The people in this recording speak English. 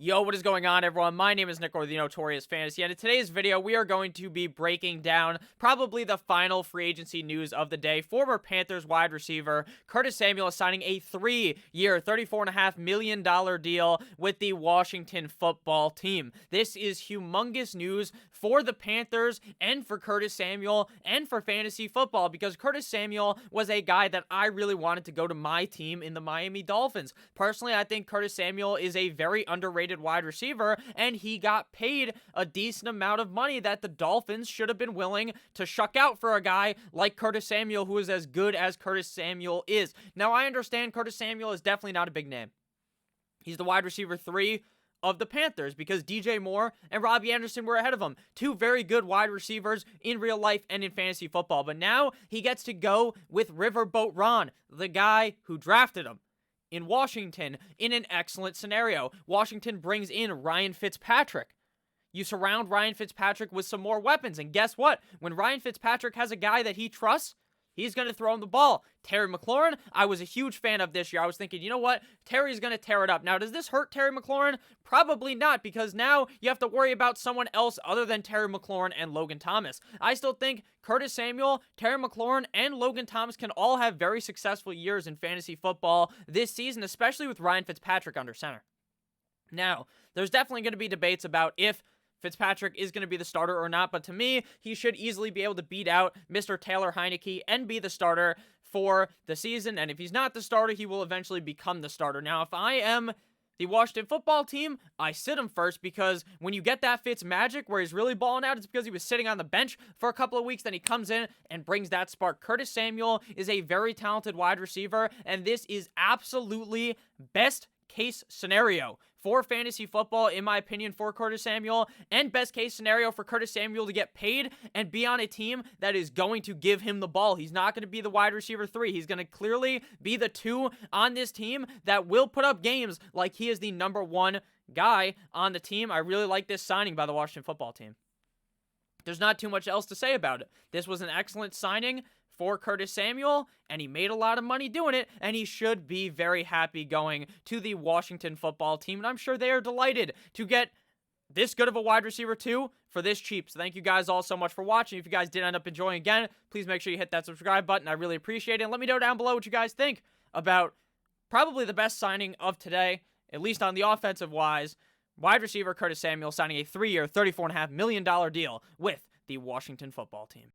Yo, what is going on, everyone? My name is Nick, or the Notorious Fantasy, and in today's video, we are going to be breaking down probably the final free agency news of the day. Former Panthers wide receiver Curtis Samuel is signing a 3-year, $34.5 million deal with the Washington football team. This is humongous news for the Panthers and for Curtis Samuel and for fantasy football, because Curtis Samuel was a guy that I really wanted to go to my team in the Miami Dolphins. Personally, I think Curtis Samuel is a very underrated wide receiver, and he got paid a decent amount of money that the Dolphins should have been willing to shuck out for a guy like Curtis Samuel, who is as good as Curtis Samuel is. Now, I understand Curtis Samuel is definitely not a big name. He's the wide receiver 3 of the Panthers because DJ Moore and Robbie Anderson were ahead of him. Two very good wide receivers in real life and in fantasy football. But now he gets to go with Riverboat Ron, the guy who drafted him in Washington, in an excellent scenario. Washington brings in Ryan Fitzpatrick. You surround Ryan Fitzpatrick with some more weapons, and guess what? When Ryan Fitzpatrick has a guy that he trusts, he's going to throw him the ball. Terry McLaurin, I was a huge fan of this year. I was thinking, you know what? Terry's going to tear it up. Now, does this hurt Terry McLaurin? Probably not, because now you have to worry about someone else other than Terry McLaurin and Logan Thomas. I still think Curtis Samuel, Terry McLaurin, and Logan Thomas can all have very successful years in fantasy football this season, especially with Ryan Fitzpatrick under center. Now, there's definitely going to be debates about if Fitzpatrick is going to be the starter or not, but to me, he should easily be able to beat out Mr. Taylor Heinicke and be the starter for the season, and if he's not the starter, he will eventually become the starter. Now, if I am the Washington football team, I sit him first, because when you get that Fitz magic where he's really balling out, it's because he was sitting on the bench for a couple of weeks, then he comes in and brings that spark. Curtis Samuel is a very talented wide receiver, and this is absolutely best case scenario for fantasy football, in my opinion, for Curtis Samuel, and best case scenario for Curtis Samuel to get paid and be on a team that is going to give him the ball. He's not going to be the wide receiver 3. He's going to clearly be the 2 on this team that will put up games like he is the number 1 guy on the team. I really like this signing by the Washington football team. There's not too much else to say about it. This was an excellent signing for Curtis Samuel, and he made a lot of money doing it, and he should be very happy going to the Washington football team, and I'm sure they are delighted to get this good of a wide receiver too for this cheap. So thank you guys all so much for watching. If you guys did end up enjoying again, please make sure you hit that subscribe button. I really appreciate it, and let me know down below what you guys think about probably the best signing of today, at least on the offensive wise. Wide receiver Curtis Samuel signing a 3-year, $34.5 million deal with the Washington football team.